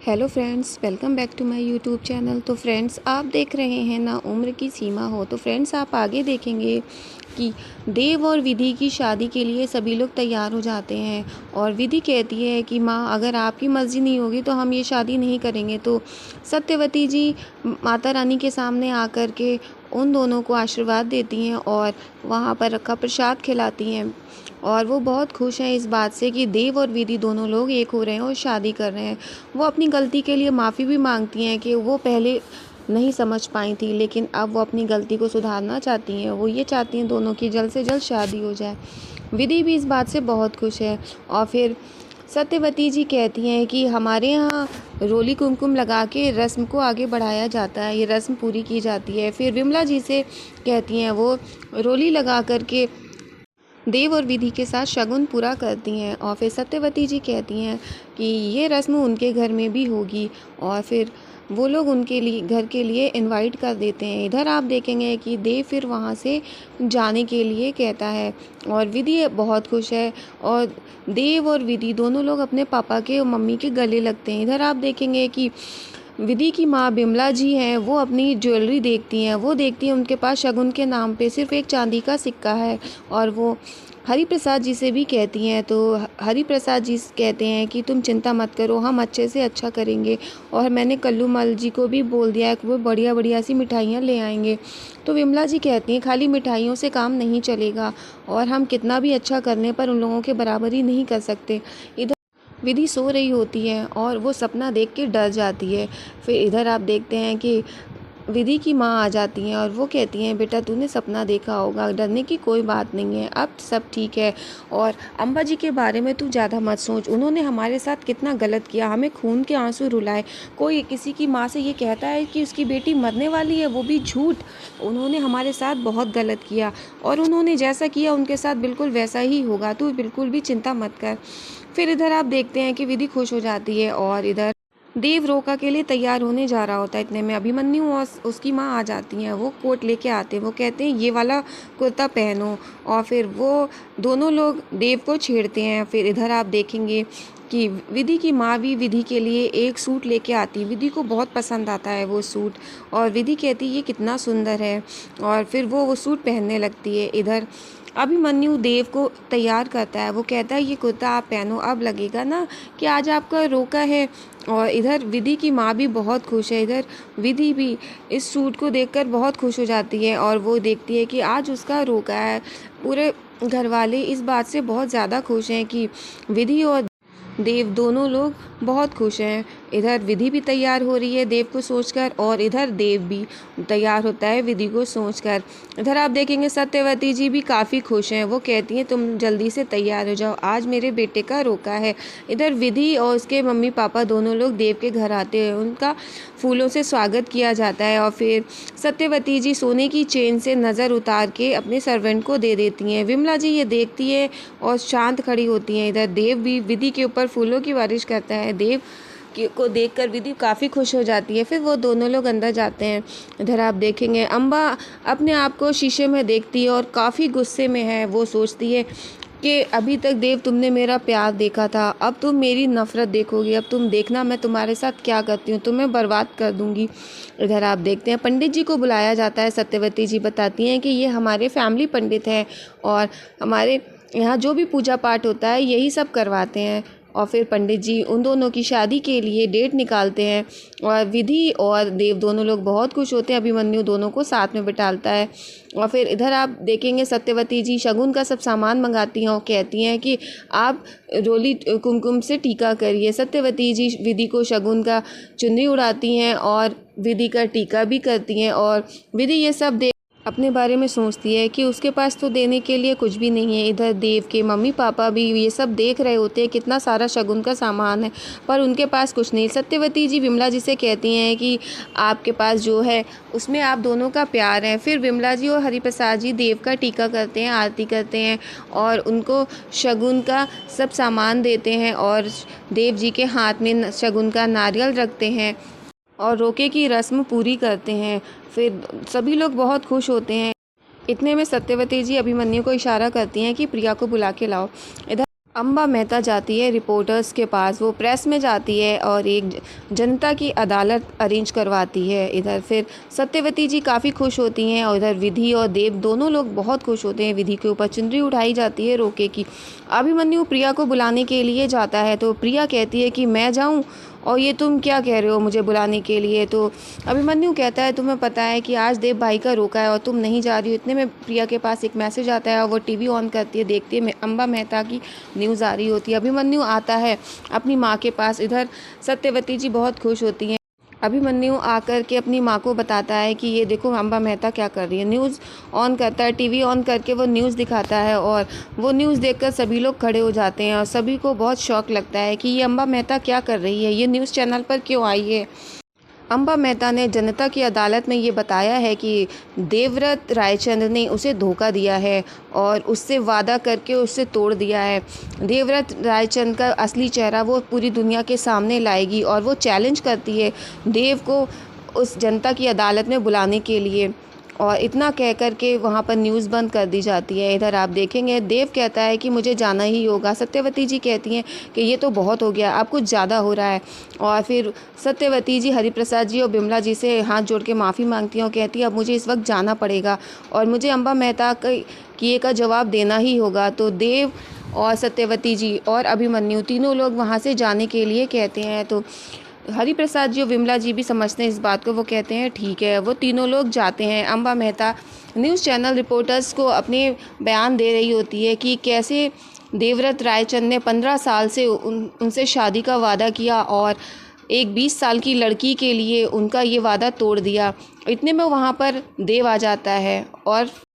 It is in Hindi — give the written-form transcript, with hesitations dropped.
Hello friends, welcome back to my YouTube channel. तो फ्रेंड्स, आप देख रहे हैं ना उम्र की सीमा हो। तो फ्रेंड्स, आप आगे देखेंगे कि देव और विधि की शादी के लिए सभी लोग तैयार हो जाते हैं और विधि कहती है कि माँ, अगर आपकी मर्ज़ी नहीं होगी तो हम ये शादी नहीं करेंगे। तो सत्यवती जी माता रानी के सामने आकर के उन दोनों को आशीर्वाद देती हैं और वहाँ पर रखा प्रसाद खिलाती हैं और वो बहुत खुश हैं इस बात से कि देव और विधि दोनों लोग एक हो रहे हैं और शादी कर रहे हैं। वो अपनी गलती के लिए माफ़ी भी मांगती हैं कि वो पहले नहीं समझ पाई थी, लेकिन अब वो अपनी गलती को सुधारना चाहती हैं। वो ये चाहती हैं दोनों की जल्द से जल्द शादी हो जाए। विधि भी इस बात से बहुत खुश है और फिर सत्यवती जी कहती हैं कि हमारे यहाँ रोली कुमकुम लगा के रस्म को आगे बढ़ाया जाता है, ये रस्म पूरी की जाती है। फिर विमला जी से कहती हैं वो रोली लगा करके देव और विधि के साथ शगुन पूरा करती हैं और फिर सत्यवती जी कहती हैं कि ये रस्म उनके घर में भी होगी और फिर वो लोग उनके लिए घर के लिए इनवाइट कर देते हैं। इधर आप देखेंगे कि देव फिर वहाँ से जाने के लिए कहता है और विधि बहुत खुश है और देव और विधि दोनों लोग अपने पापा के और मम्मी के गले लगते हैं। इधर आप देखेंगे कि विधि की माँ बिमला जी हैं, वो अपनी ज्वेलरी देखती हैं। वो देखती हैं उनके पास शगुन के नाम पे सिर्फ एक चांदी का सिक्का है और वो हरि प्रसाद जी से भी कहती हैं। तो हरि प्रसाद जी कहते हैं कि तुम चिंता मत करो, हम अच्छे से अच्छा करेंगे और मैंने कल्लू मल जी को भी बोल दिया है कि वो बढ़िया बढ़िया सी मिठाइयाँ ले आएंगे। तो विमला जी कहती हैं खाली मिठाइयों से काम नहीं चलेगा और हम कितना भी अच्छा करने पर उन लोगों के बराबरी नहीं कर सकते। इधर विधि सो रही होती है और वो सपना देख के डर जाती है। फिर इधर आप देखते हैं कि विधि की माँ आ जाती हैं और वो कहती हैं बेटा, तूने सपना देखा होगा, डरने की कोई बात नहीं है, अब सब ठीक है। और अम्बा जी के बारे में तू ज़्यादा मत सोच, उन्होंने हमारे साथ कितना गलत किया, हमें खून के आंसू रुलाए। कोई किसी की माँ से ये कहता है कि उसकी बेटी मरने वाली है, वो भी झूठ। उन्होंने हमारे साथ बहुत गलत किया और उन्होंने जैसा किया उनके साथ बिल्कुल वैसा ही होगा, तू बिल्कुल भी चिंता मत कर। फिर इधर आप देखते हैं कि विधि खुश हो जाती है और इधर देव रोका के लिए तैयार होने जा रहा होता है। इतने में अभिमन्यु और उसकी माँ आ जाती हैं। वो कोट लेके आते हैं, वो कहते हैं ये वाला कुर्ता पहनो और फिर वो दोनों लोग देव को छेड़ते हैं। फिर इधर आप देखेंगे कि विधि की माँ भी विधि के लिए एक सूट लेके आती है। विधि को बहुत पसंद आता है वो सूट और विधि कहती है ये कितना सुंदर है और फिर वो सूट पहनने लगती है। इधर अभिमन्यु देव को तैयार करता है, वो कहता है ये कुर्ता आप पहनो, अब लगेगा ना कि आज आपका रोका है। और इधर विधि की माँ भी बहुत खुश है। इधर विधि भी इस सूट को देखकर बहुत खुश हो जाती है और वो देखती है कि आज उसका रोका है। पूरे घर वाले इस बात से बहुत ज़्यादा खुश हैं कि विधि और देव दोनों लोग बहुत खुश हैं। इधर विधि भी तैयार हो रही है देव को सोचकर और इधर देव भी तैयार होता है विधि को सोचकर। इधर आप देखेंगे सत्यवती जी भी काफ़ी खुश हैं। वो कहती हैं तुम जल्दी से तैयार हो जाओ, आज मेरे बेटे का रोका है। इधर विधि और उसके मम्मी पापा दोनों लोग देव के घर आते हैं, उनका फूलों से स्वागत किया जाता है और फिर सत्यवती जी सोने की चेन से नज़र उतार के अपने सर्वेंट को दे देती हैं। विमला जी ये देखती है और शांत खड़ी होती हैं। इधर देव भी विधि के ऊपर फूलों की बारिश करता है। देव को देखकर विधि काफ़ी खुश हो जाती है। फिर वो दोनों लोग अंदर जाते हैं। इधर आप देखेंगे अम्बा अपने आप को शीशे में देखती है और काफ़ी गुस्से में है। वो सोचती है कि अभी तक देव तुमने मेरा प्यार देखा था, अब तुम मेरी नफ़रत देखोगी। अब तुम देखना मैं तुम्हारे साथ क्या करती हूँ, तुम्हें बर्बाद कर दूँगी। इधर आप देखते हैं पंडित जी को बुलाया जाता है। सत्यवती जी बताती हैं कि ये हमारे फैमिली पंडित हैं और हमारे यहाँ जो भी पूजा पाठ होता है यही सब करवाते हैं। और फिर पंडित जी उन दोनों की शादी के लिए डेट निकालते हैं और विधि और देव दोनों लोग बहुत खुश होते हैं। अभिमन्यु दोनों को साथ में बिठालता है और फिर इधर आप देखेंगे सत्यवती जी शगुन का सब सामान मंगाती हैं और कहती हैं कि आप रोली कुमकुम से टीका करिए। सत्यवती जी विधि को शगुन का चुन्नी उड़ाती हैं और विधि का टीका भी करती हैं और विधि ये सब अपने बारे में सोचती है कि उसके पास तो देने के लिए कुछ भी नहीं है। इधर देव के मम्मी पापा भी ये सब देख रहे होते हैं कितना सारा शगुन का सामान है, पर उनके पास कुछ नहीं। सत्यवती जी विमला जी से कहती हैं कि आपके पास जो है उसमें आप दोनों का प्यार है। फिर विमला जी और हरिप्रसाद जी देव का टीका करते हैं, आरती करते हैं और उनको शगुन का सब सामान देते हैं और देव जी के हाथ में शगुन का नारियल रखते हैं और रोके की रस्म पूरी करते हैं। फिर सभी लोग बहुत खुश होते हैं। इतने में सत्यवती जी अभिमन्यु को इशारा करती हैं कि प्रिया को बुला के लाओ। इधर अम्बा मेहता जाती है रिपोर्टर्स के पास, वो प्रेस में जाती है और एक जनता की अदालत अरेंज करवाती है। इधर फिर सत्यवती जी काफ़ी खुश होती हैं और इधर विधि और देव दोनों लोग बहुत खुश होते हैं। विधि के ऊपर चुनरी उठाई जाती है रोके की। अभिमन्यु प्रिया को बुलाने के लिए जाता है तो प्रिया कहती है कि मैं जाऊं, और ये तुम क्या कह रहे हो मुझे बुलाने के लिए। तो अभिमन्यु कहता है तुम्हें पता है कि आज देव भाई का रोका है और तुम नहीं जा रही हो। इतने में प्रिया के पास एक मैसेज आता है और वो टीवी ऑन करती है, देखती है अम्बा मेहता की न्यूज़ आ रही होती है। अभिमन्यु आता है अपनी माँ के पास। इधर सत्यवती जी बहुत खुश होती हैं। अभिमन्यु आकर के अपनी माँ को बताता है कि ये देखो अम्बा मेहता क्या कर रही है। न्यूज़ ऑन करता है, टीवी ऑन करके वो न्यूज़ दिखाता है और वो न्यूज़ देखकर सभी लोग खड़े हो जाते हैं और सभी को बहुत शौक लगता है कि ये अम्बा मेहता क्या कर रही है, ये न्यूज़ चैनल पर क्यों आई है। अम्बा मेहता ने जनता की अदालत में ये बताया है कि देवव्रत रायचंद ने उसे धोखा दिया है और उससे वादा करके उससे तोड़ दिया है। देवव्रत रायचंद का असली चेहरा वो पूरी दुनिया के सामने लाएगी और वो चैलेंज करती है देव को उस जनता की अदालत में बुलाने के लिए, और इतना कह कर के वहाँ पर न्यूज़ बंद कर दी जाती है। इधर आप देखेंगे देव कहता है कि मुझे जाना ही होगा। सत्यवती जी कहती हैं कि ये तो बहुत हो गया, अब कुछ ज़्यादा हो रहा है। और फिर सत्यवती जी हरिप्रसाद जी और बिमला जी से हाथ जोड़ के माफ़ी मांगती हैं और कहती हैं अब मुझे इस वक्त जाना पड़ेगा और मुझे अम्बा मेहता किए का जवाब देना ही होगा। तो देव और सत्यवती जी और अभिमन्यु तीनों लोग वहाँ से जाने के लिए कहते हैं। तो हरिप्रसाद जी और विमला जी भी समझते हैं इस बात को, वो कहते हैं ठीक है। वो तीनों लोग जाते हैं। Amba Mehta news channel reporters को अपने बयान दे रही होती है कि कैसे देवव्रत रायचंद ने 15 साल से उनसे शादी का वादा किया और एक 20 साल की लड़की के लिए उनका ये वादा तोड़ दिया। इतने में वहाँ पर देव आ जाता है और